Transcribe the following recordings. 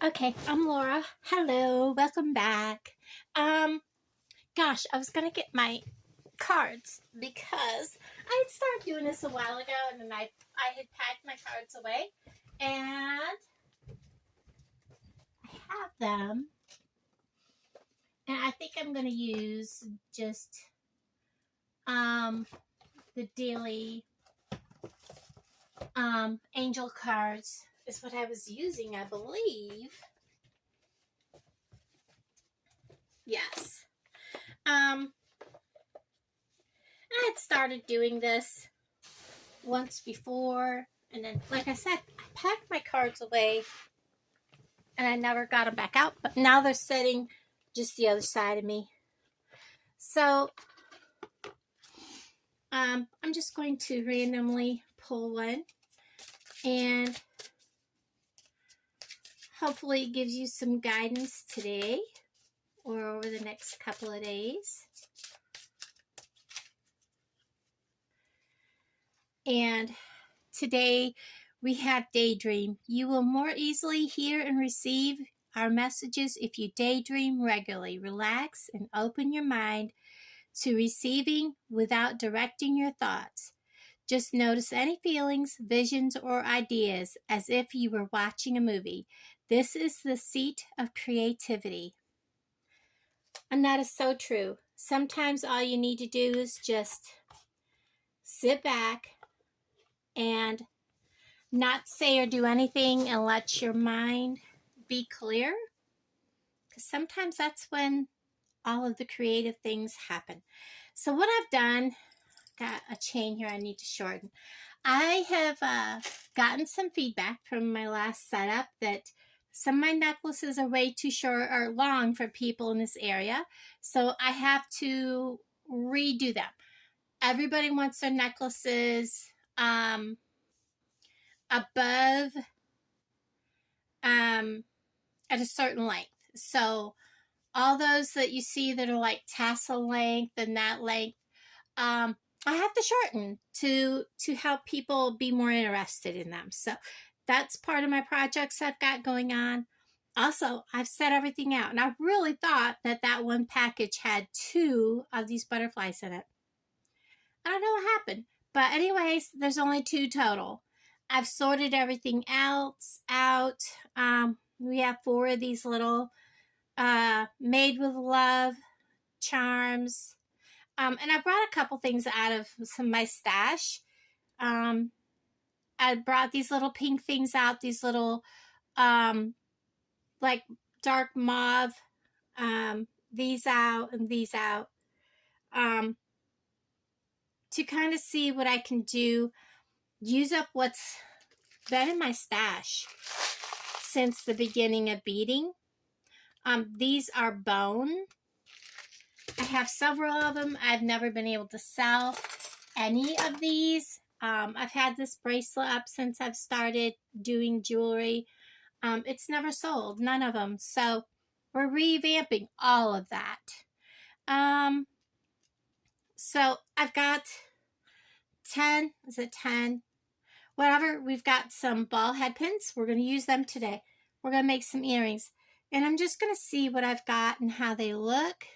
Okay, I'm Laura. Hello, welcome back. Um, Gosh, I was gonna get my cards because I had started doing this a while ago, and then I had packed my cards away, and I have them, and I think I'm gonna use just um the daily angel cards is what I was using, I believe. Yes. I had started doing this once before, and then, like I said, I packed my cards away and I never got them back out, but now they're sitting just the other side of me. So I'm just going to randomly pull one, and hopefully it gives you some guidance today or over the next couple of days. And today we have daydream. You will more easily hear and receive our messages if you daydream regularly. Relax and open your mind to receiving without directing your thoughts. Just notice any feelings, visions, or ideas as if you were watching a movie. This is the seat of creativity. And that is so true. Sometimes all you need to do is just sit back and not say or do anything and let your mind be clear. Because sometimes that's when all of the creative things happen. So what I've done, got a chain here I need to shorten. I have gotten some feedback from my last setup that some of my necklaces are way too short or long for people in this area. So I have to redo them. Everybody wants their necklaces above at a certain length. So all those that you see that are like tassel length and that length, I have to shorten to help people be more interested in them. So that's part of my projects I've got going on. Also, I've set everything out, and I really thought that that one package had 2 of these butterflies in it. I don't know what happened, but anyways, there's only 2 total. I've sorted everything else out. We have 4 of these little made with love charms. And I brought a couple things out of some of my stash. I brought these little pink things out, these little like dark mauve, these out and these out, to kind of see what I can do, use up what's been in my stash since the beginning of beading. These are bone. I have several of them. I've never been able to sell any of these. I've had this bracelet up since I've started doing jewelry. It's never sold, none of them. So we're revamping all of that. So I've got 10, is it 10? Whatever, we've got some ball head pins. We're going to use them today. We're going to make some earrings. And I'm just going to see what I've got and how they look.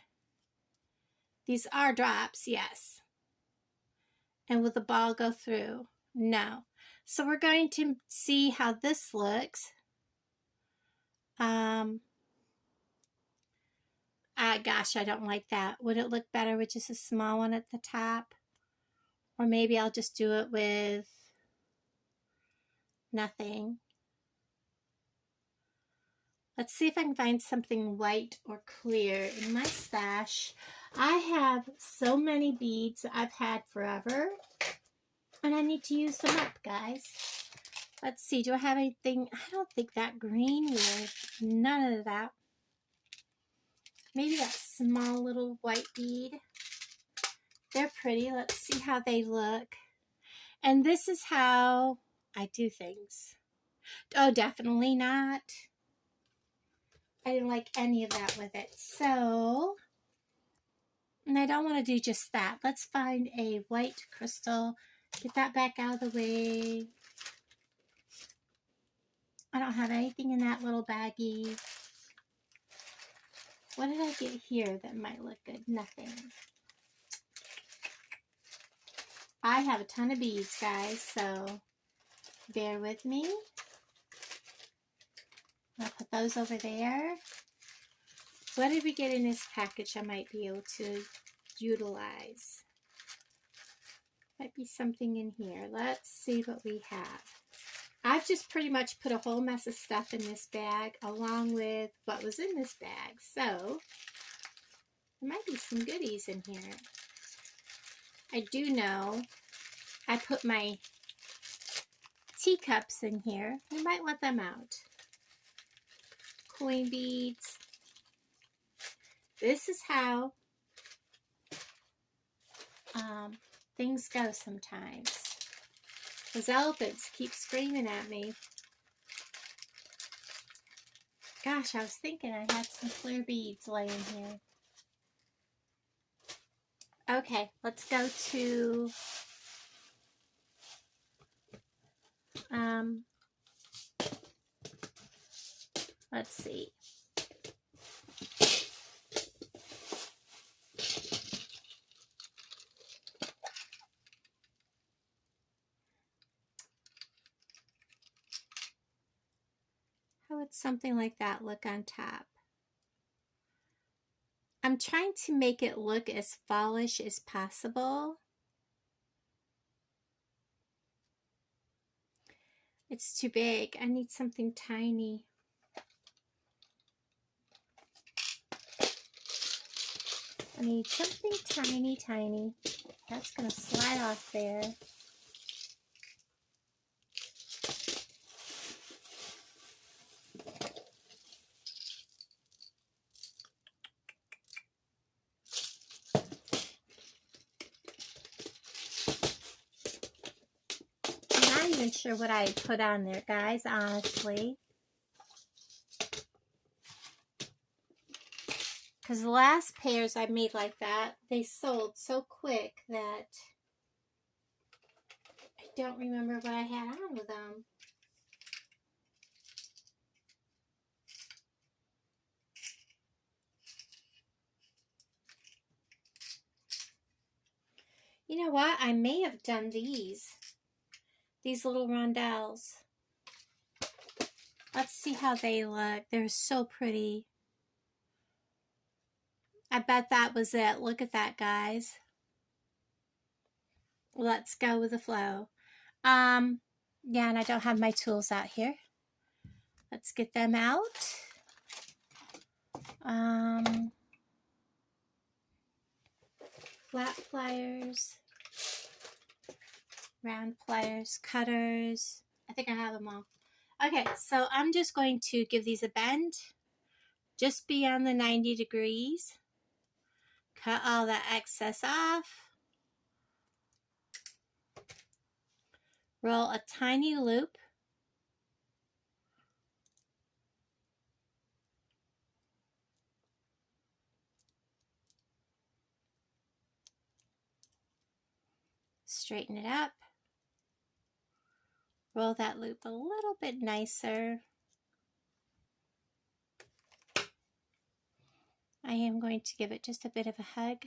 These are drops, yes. And will the ball go through? No. So we're going to see how this looks. Gosh, I don't like that. Would it look better with just a small one at the top? Or maybe I'll just do it with nothing. Let's see if I can find something white or clear in my stash. I have so many beads I've had forever, and I need to use them up, guys. Let's see, do I have anything? I don't think that green would. None of that. Maybe that small little white bead. They're pretty. Let's see how they look. And this is how I do things. Oh, definitely not. I didn't like any of that with it. So, and I don't want to do just that. Let's find a white crystal. Get that back out of the way. I don't have anything in that little baggie. What did I get here that might look good? Nothing. I have a ton of beads, guys, so bear with me. I'll put those over there. What did we get in this package I might be able to utilize? Might be something in here. Let's see what we have. I've just pretty much put a whole mess of stuff in this bag along with what was in this bag. So there might be some goodies in here. I do know I put my teacups in here. We might let them out. Coin beads. This is how things go sometimes. Those elephants keep screaming at me. Gosh, I was thinking I had some clear beads laying here. Okay, let's go to let's see. How would something like that look on top? I'm trying to make it look as fallish as possible. It's too big. I need something tiny. I need something tiny, tiny. That's going to slide off there. I'm not even sure what I put on there, guys, honestly. Because the last pairs I made like that, they sold so quick that I don't remember what I had on with them. You know what? I may have done these little rondelles. Let's see how they look. They're so pretty. I bet that was it. Look at that, guys. Let's go with the flow. Yeah, and I don't have my tools out here. Let's get them out. Flat pliers, round pliers, cutters. I think I have them all. Okay, so I'm just going to give these a bend just beyond the 90 degrees. Cut all that excess off. Roll a tiny loop. Straighten it up. Roll that loop a little bit nicer. I am going to give it just a bit of a hug.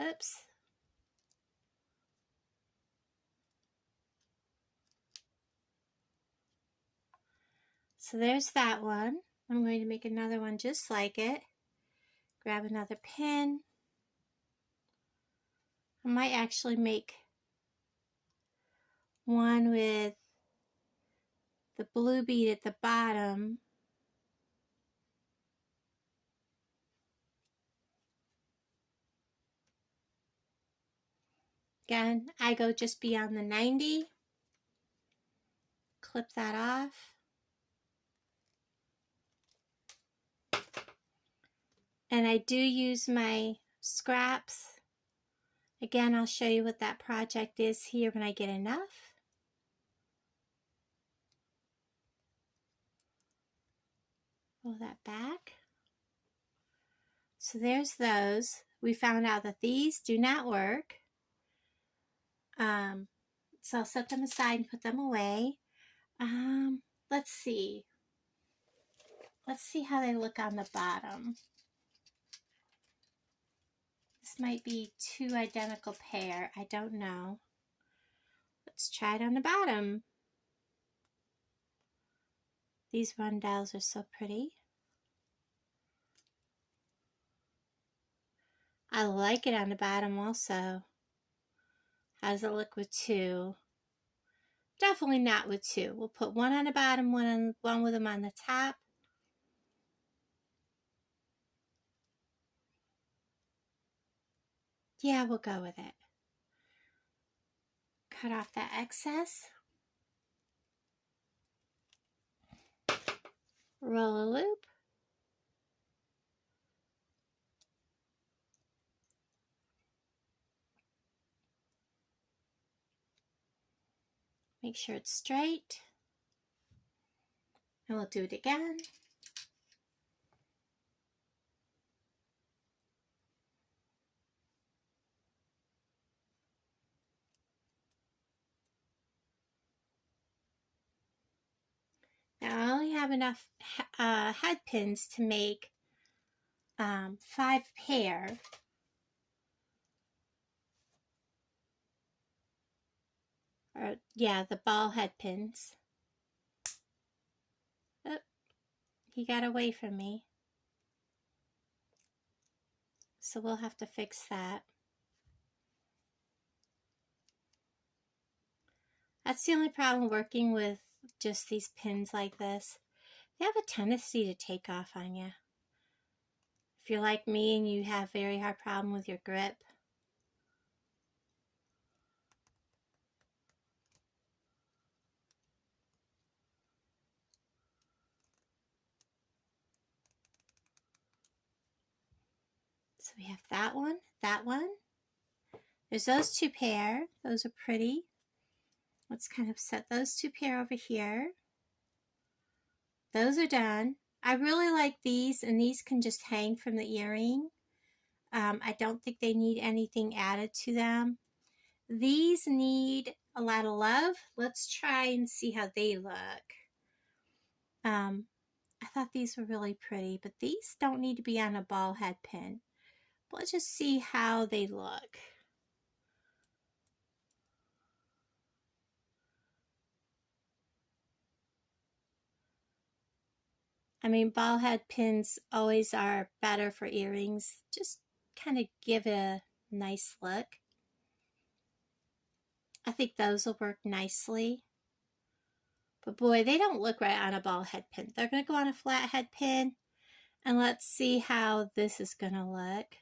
Oops. So there's that one. I'm going to make another one just like it. Grab another pin. I might actually make one with the blue bead at the bottom. Again, I go just beyond the 90. Clip that off. And I do use my scraps. Again, I'll show you what that project is here when I get enough. Pull that back. So there's those. We found out that these do not work. So I'll set them aside and put them away. let's see. Let's see how they look on the bottom. This might be two identical pair. I don't know. Let's try it on the bottom. These rondelles are so pretty. I like it on the bottom also. How does it look with two? Definitely not with two. We'll put one on the bottom, one with them on the top. Yeah, we'll go with it. Cut off that excess. Roll a loop. Make sure it's straight. And we'll do it again. Now I only have enough head pins to make 5 pair. Or yeah, the ball head pins. Oh, he got away from me. So we'll have to fix that. That's the only problem working with just these pins like this. They have a tendency to take off on you. If you're like me and you have very hard problem with your grip. So we have that one, that one. There's those 2 pair. Those are pretty. Let's kind of set those 2 pair over here. Those are done. I really like these, and these can just hang from the earring. I don't think they need anything added to them. These need a lot of love. Let's try and see how they look. I thought these were really pretty, but these don't need to be on a ball head pin. But let's just see how they look. I mean, ball head pins always are better for earrings. Just kind of give a nice look. I think those will work nicely. But boy, they don't look right on a ball head pin. They're going to go on a flat head pin. And let's see how this is going to look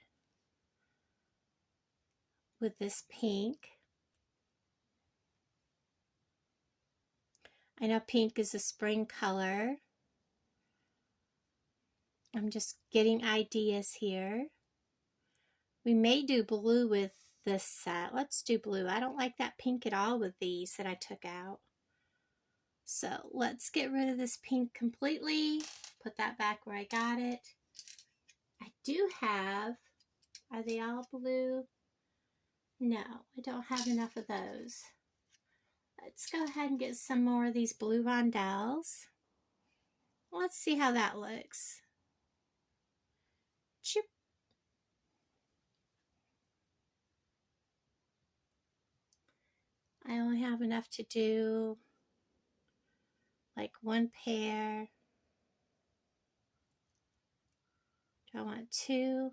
with this pink. I know pink is a spring color. I'm just getting ideas here. We may do blue with this set. Let's do blue. I don't like that pink at all with these that I took out. So let's get rid of this pink completely. Put that back where I got it. I do have, are they all blue? No, I don't have enough of those. Let's go ahead and get some more of these blue rondelles. Let's see how that looks. Chip. I only have enough to do like 1 pair. Do I want 2?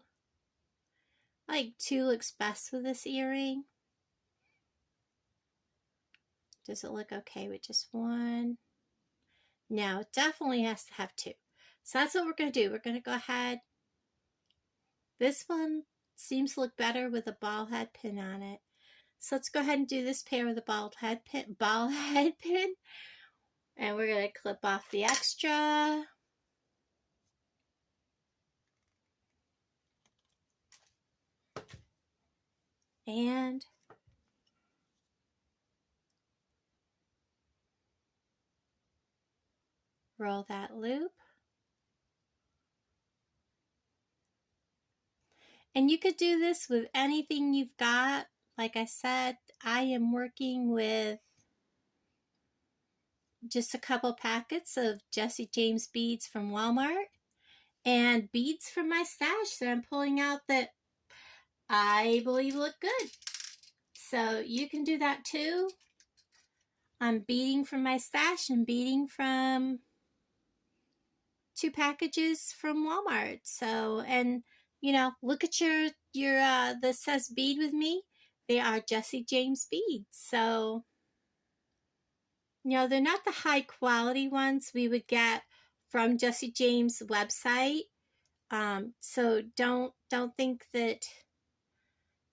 I like 2 looks best with this earring. Does it look okay with just 1? No, it definitely has to have 2. So that's what we're going to do. We're going to go ahead. This one seems to look better with a ball head pin on it. So let's go ahead and do this pair with a ball head pin. And we're going to clip off the extra. And roll that loop. And you could do this with anything you've got. Like I said, I am working with just a couple packets of Jesse James beads from Walmart and beads from my stash that I'm pulling out that I believe look good. So you can do that too. I'm beading from my stash and beading from 2 packages from Walmart. So, and you know, look at your that says bead with me. They are Jesse James beads. So, you know, they're not the high quality ones we would get from Jesse James website. So don't think that,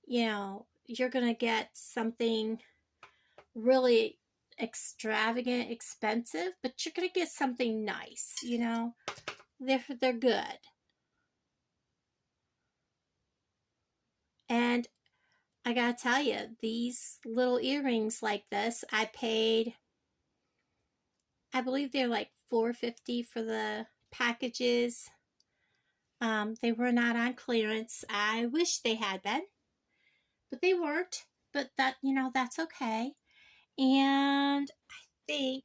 you know, you're gonna get something really extravagant, expensive, but you're gonna get something nice. You know, they're good. And I gotta tell you, these little earrings like this, I paid, I believe they're like $4.50 for the packages. They were not on clearance. I wish they had been, but they weren't. But that, you know, that's okay. And I think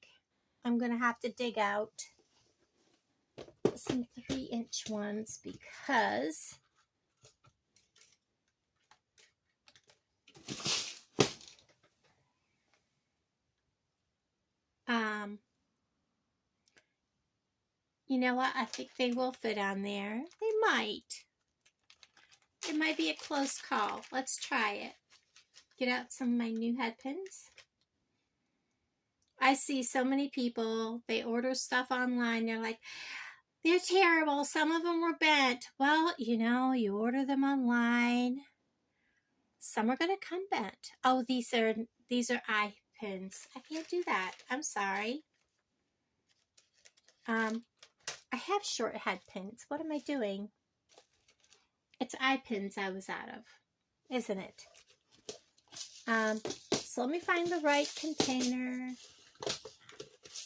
I'm gonna have to dig out some 3-inch ones because you know what? I think they will fit on there. They might. It might be a close call. Let's try it. Get out some of my new head pins. I see so many people, they order stuff online. They're like, they're terrible. Some of them were bent. Well, you know, you order them online. Some are going to come bent. Oh, these are eye pins. I can't do that. I'm sorry. I have short head pins. What am I doing? It's eye pins I was out of, isn't it? So let me find the right container.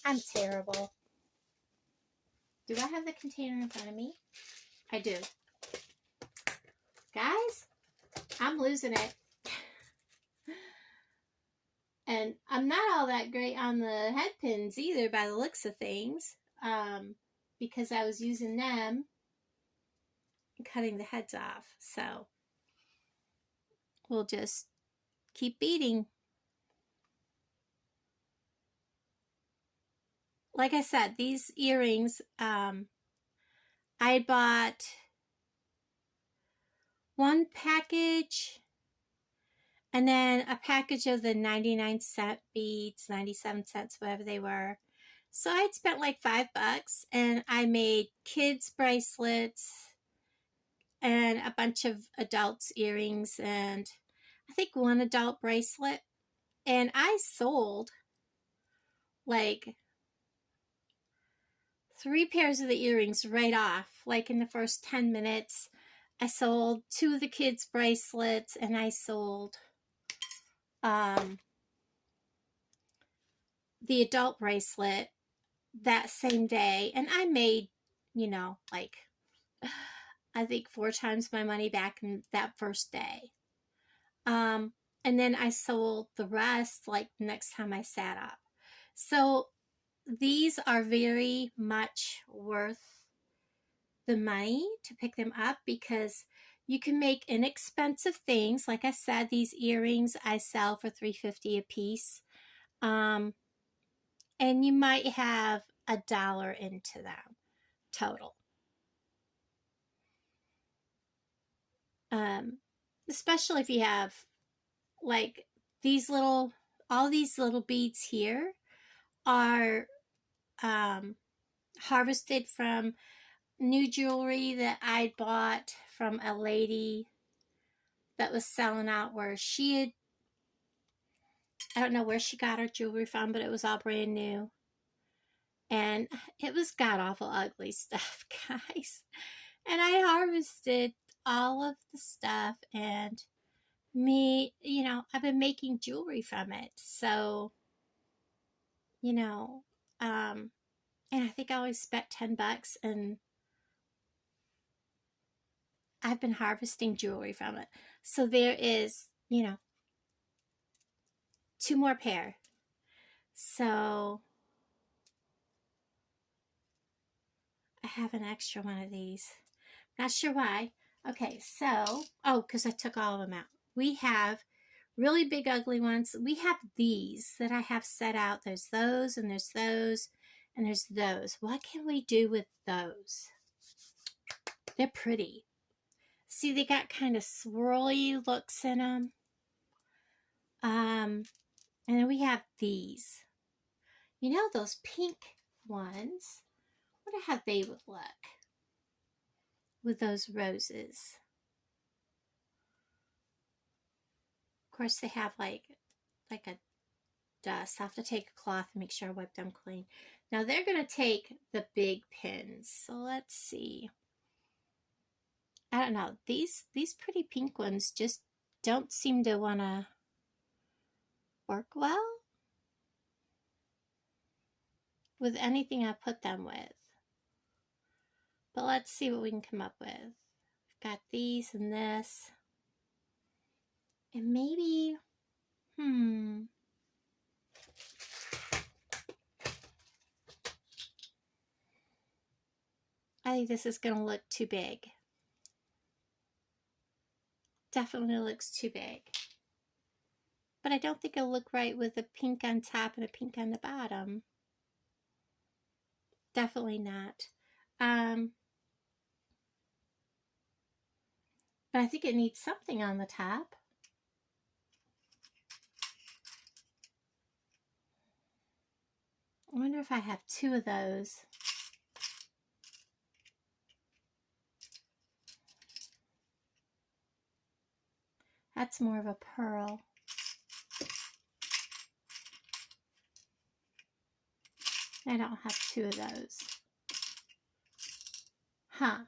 I'm terrible. Do I have the container in front of me? I do. Guys, I'm losing it. And I'm not all that great on the head pins either by the looks of things. Because I was using them and cutting the heads off. So we'll just keep beading. Like I said, these earrings, I bought one package and then a package of the 99-cent beads, 97 cents, whatever they were. So I'd spent like $5 and I made kids bracelets and a bunch of adults earrings and I think one adult bracelet. And I sold like 3 pairs of the earrings right off. Like in the first 10 minutes, I sold 2 of the kids' bracelets and I sold the adult bracelet that same day. And I made, you know, like, I think 4 times my money back in that first day. And then I sold the rest like next time I sat up. So these are very much worth the money to pick them up because you can make inexpensive things. Like I said, these earrings I sell for $3.50 a piece. And you might have $1 into them total. Especially if you have like these little, all these little beads here are harvested from new jewelry that I bought from a lady that was selling out where she had, I don't know where she got her jewelry from, but it was all brand new. And it was god-awful ugly stuff, guys. And I harvested all of the stuff and me, you know, I've been making jewelry from it. So, you know, and I think I always spent $10 and I've been harvesting jewelry from it. So there is, you know, 2 more pair. So have an extra one of these. Not sure why. Okay, so, oh, because I took all of them out. We have really big, ugly ones. We have these that I have set out. There's those, and there's those, and there's those. What can we do with those? They're pretty. See, they got kind of swirly looks in them. And then we have these. You know those pink ones? I wonder how they would look with those roses. Of course, they have like a dust. I'll have to take a cloth and make sure I wipe them clean. Now they're going to take the big pins. So let's see. I don't know. These pretty pink ones just don't seem to want to work well with anything I put them with. But let's see what we can come up with. I've got these and this. And maybe, I think this is going to look too big. Definitely looks too big. But I don't think it'll look right with a pink on top and a pink on the bottom. Definitely not. But I think it needs something on the top. I wonder if I have two of those. That's more of a pearl. I don't have two of those. Huh.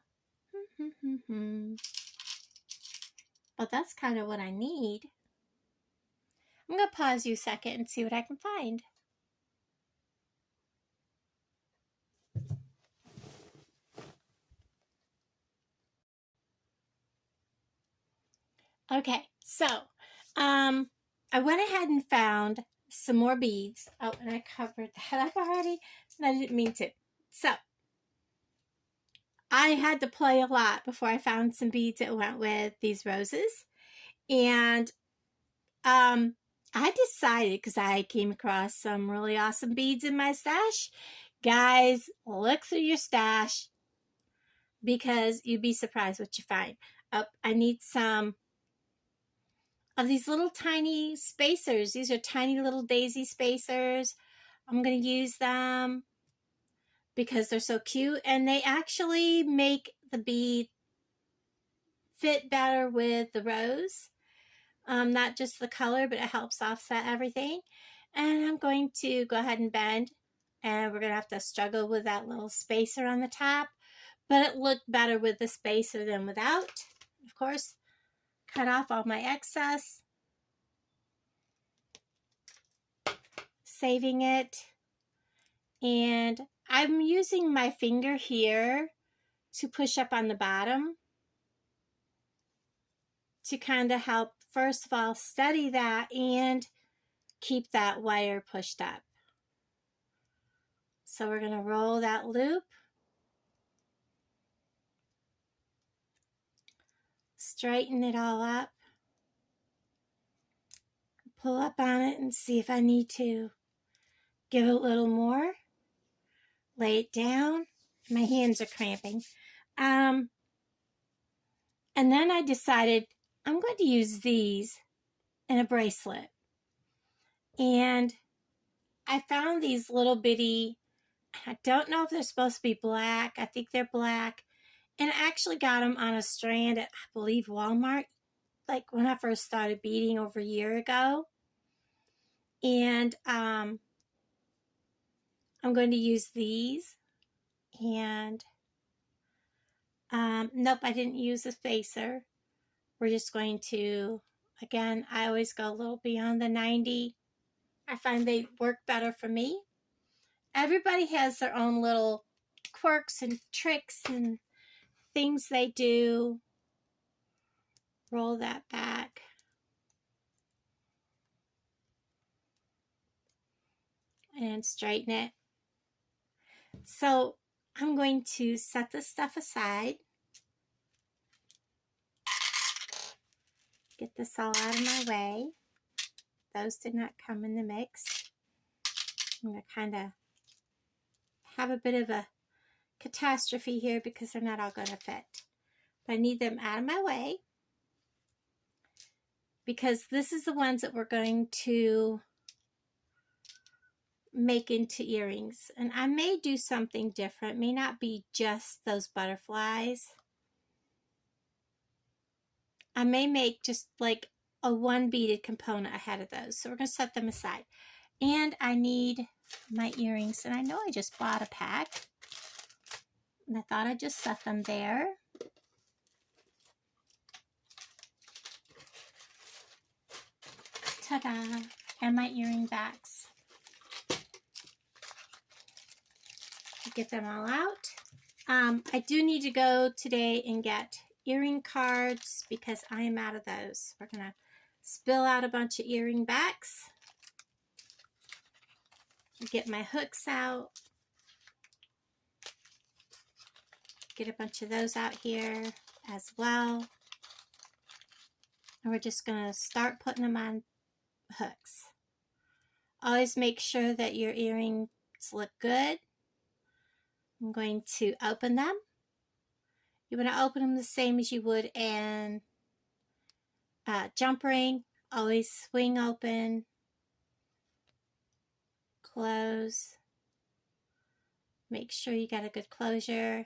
But that's kind of what I need. I'm going to pause you a second and see what I can find. Okay, so I went ahead and found some more beads. Oh, and I covered that up already, and I didn't mean to. So I had to play a lot before I found some beads that went with these roses. And I decided, because I came across some really awesome beads in my stash. Guys, look through your stash, because you'd be surprised what you find. I need some of these little tiny spacers. These are tiny little daisy spacers. I'm going to use them because they're so cute, and they actually make the bead fit better with the rose. Not just the color, but it helps offset everything. And I'm going to go ahead and bend, and we're going to have to struggle with that little spacer on the top, but it looked better with the spacer than without. Of course, cut off all my excess, saving it, and I'm using my finger here to push up on the bottom to kind of help, first of all, steady that and keep that wire pushed up. So we're going to roll that loop, straighten it all up, pull up on it and see if I need to give it a little more, lay it down. My hands are cramping. And then I decided I'm going to use these in a bracelet. And I found these little bitty, I don't know if they're supposed to be black. I think they're black. And I actually got them on a strand at, I believe, Walmart, like when I first started beading over a year ago. And I'm going to use these. And nope, I didn't use a spacer. We're just going to, again, I always go a little beyond the 90. I find they work better for me. Everybody has their own little quirks and tricks and things they do. Roll that back. And straighten it. So I'm going to set this stuff aside. Get this all out of my way. Those did not come in the mix. I'm going to kind of have a bit of a catastrophe here because they're not all going to fit. But I need them out of my way because this is the ones that we're going to make into earrings. And I may do something different. It may not be just those butterflies. I may make just like a one beaded component ahead of those. So we're going to set them aside. And I need my earrings. And I know I just bought a pack. And I thought I'd just set them there. Ta-da! And my earring backs. Get them all out. I do need to go today and get earring cards because I am out of those. We're going to spill out a bunch of earring backs. Get my hooks out. Get a bunch of those out here as well. And we're just going to start putting them on hooks. Always make sure that your earrings look good. I'm going to open them. You want to open them the same as you would an jump ring. Always swing open, close. Make sure you got a good closure.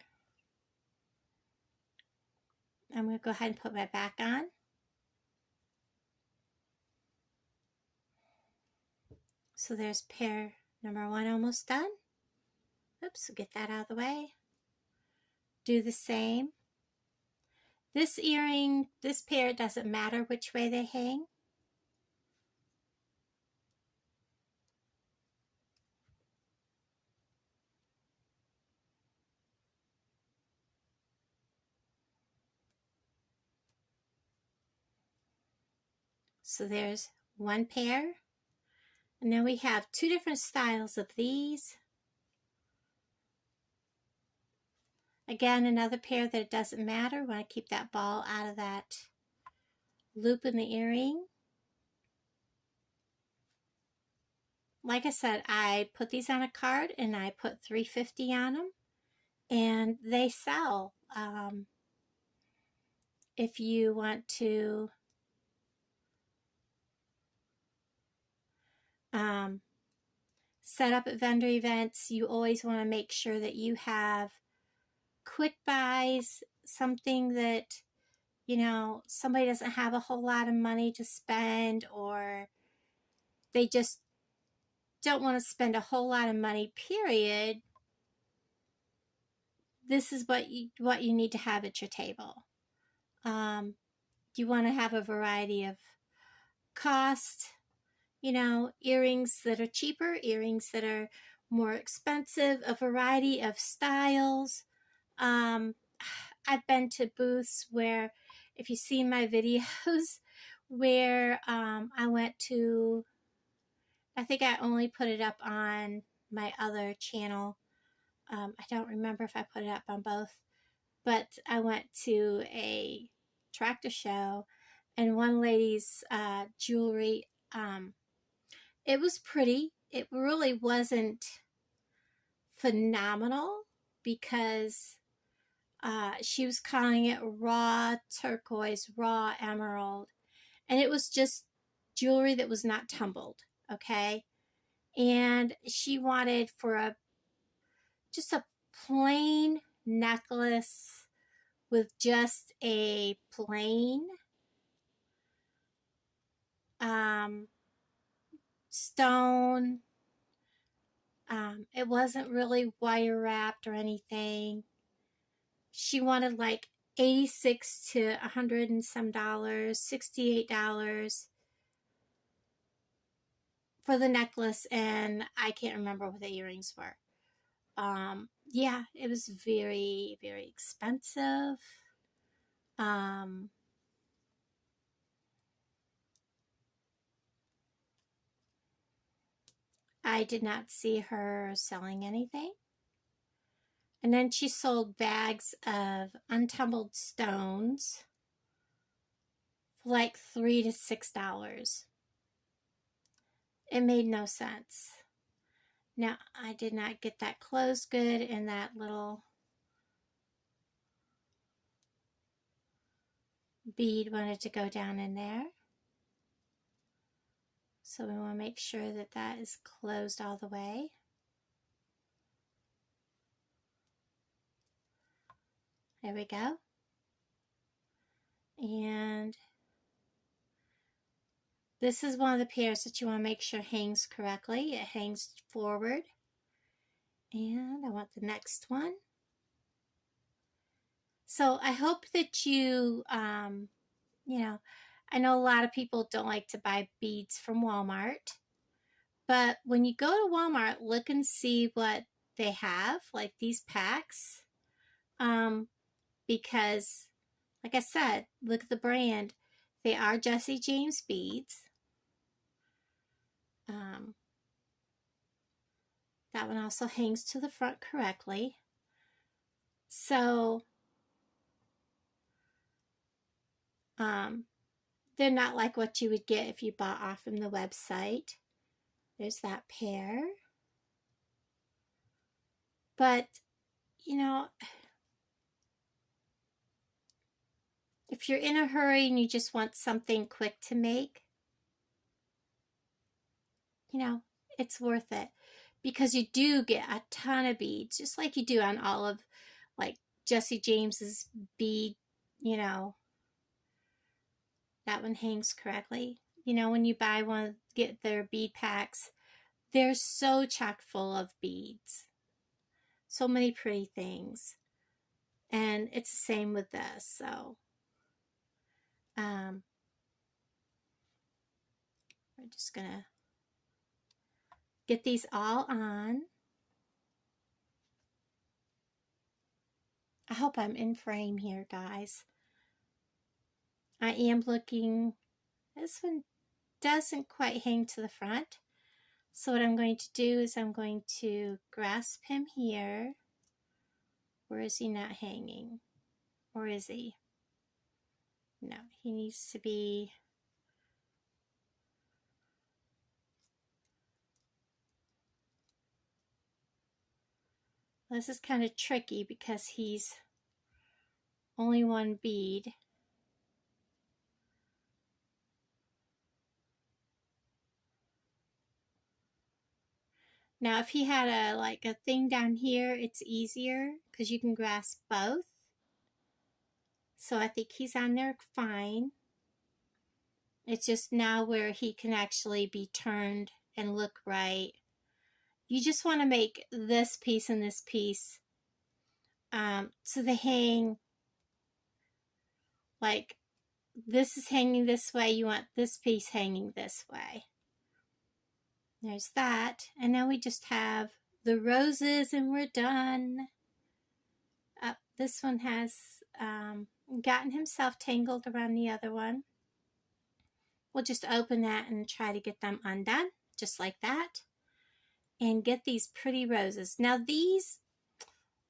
I'm going to go ahead and put my back on. So there's pair number 1 almost done. Oops, get that out of the way. Do the same. This earring, this pair, it doesn't matter which way they hang. So there's one pair. And now we have 2 different styles of these. Again, another pair that it doesn't matter. We want to keep that ball out of that loop in the earring. Like I said, I put these on a card and I put $3.50 on them. And they sell. If you want to set up at vendor events, you always want to make sure that you have quick buys, something that, you know, somebody doesn't have a whole lot of money to spend, or they just don't want to spend a whole lot of money, period. This is what you need to have at your table. You want to have a variety of cost, you know, earrings that are cheaper, earrings that are more expensive, a variety of styles. I've been to booths where, if you see my videos, where I went to, I think I only put it up on my other channel. I don't remember if I put it up on both, but I went to a tractor show, and one lady's jewelry, it was pretty. It really wasn't phenomenal because she was calling it raw turquoise, raw emerald, and it was just jewelry that was not tumbled, okay? And she wanted for just a plain necklace with just a plain stone. It wasn't really wire wrapped or anything. She wanted like $86 to $100 and some dollars, $68 for the necklace, and I can't remember what the earrings were. Yeah, it was very, very expensive. I did not see her selling anything. And then she sold bags of untumbled stones for like $3 to $6. It made no sense. Now, I did not get that closed good, and that little bead wanted to go down in there. So we want to make sure that that is closed all the way. There we go. And this is one of the pairs that you want to make sure hangs correctly. It hangs forward. And I want the next one. So I hope that you know, I know a lot of people don't like to buy beads from Walmart. But when you go to Walmart, look and see what they have, like these packs. Because, like I said, look at the brand. They are Jesse James beads. That one also hangs to the front correctly. So, they're not like what you would get if you bought off from the website. There's that pair. But, you know, if you're in a hurry and you just want something quick to make, you know, it's worth it. Because you do get a ton of beads, just like you do on all of, like, Jesse James's bead, you know. That one hangs correctly. You know, when you buy one, get their bead packs, they're so chock full of beads. So many pretty things. And it's the same with this. So, we're just going to get these all on. I hope I'm in frame here, guys. I am looking, this one doesn't quite hang to the front. So what I'm going to do is I'm going to grasp him here. Where is he not hanging? Or is he? No, he needs to be. This is kind of tricky because he's only one bead. Now, if he had a thing down here, it's easier because you can grasp both. So I think he's on there fine. It's just now where he can actually be turned and look right. You just want to make this piece and this piece so they hang, like this is hanging this way. You want this piece hanging this way. There's that. And now we just have the roses and we're done. This one has gotten himself tangled around the other one. We'll just open that and try to get them undone, just like that. And get these pretty roses. Now these,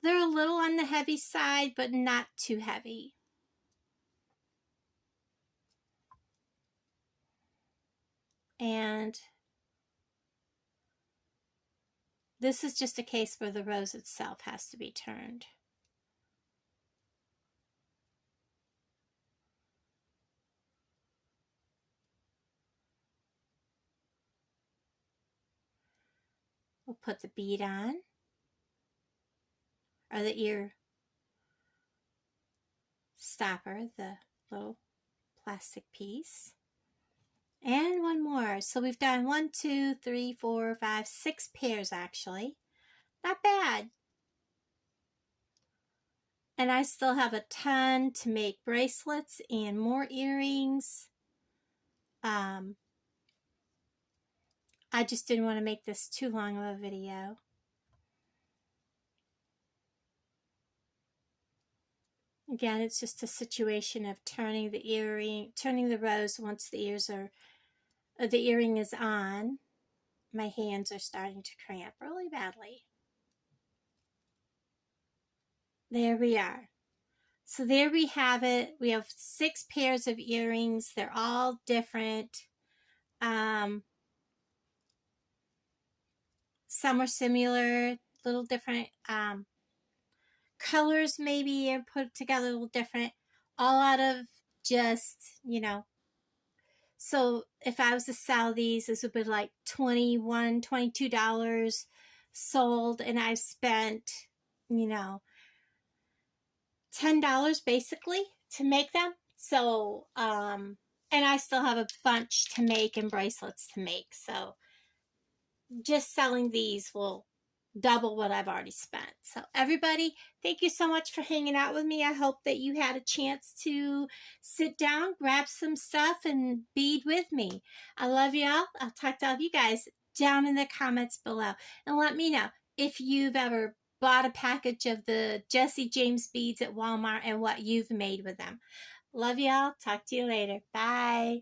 they're a little on the heavy side, but not too heavy. And this is just a case where the rose itself has to be turned. We'll put the bead on, or the ear stopper, the little plastic piece. And one more. So we've done 1, 2, 3, 4, 5, 6 pairs actually. Not bad. And I still have a ton to make bracelets and more earrings. I just didn't want to make this too long of a video. Again, it's just a situation of turning the earring, turning the rose once the the earring is on. My hands are starting to cramp really badly. there we are. So there we have it. We have 6 pairs of earrings. They're all different. Some are similar, little different colors maybe are put together a little different. All out of just, so if I was to sell these, this would be like $21, $22 sold, and I've spent, $10 basically to make them. So, and I still have a bunch to make and bracelets to make. So just selling these will double what I've already spent. So everybody, thank you so much for hanging out with me. I hope that you had a chance to sit down, grab some stuff, and bead with me. I love y'all. I'll talk to all of you guys down in the comments below. And let me know if you've ever bought a package of the Jesse James beads at Walmart and what you've made with them. Love y'all. Talk to you later. Bye.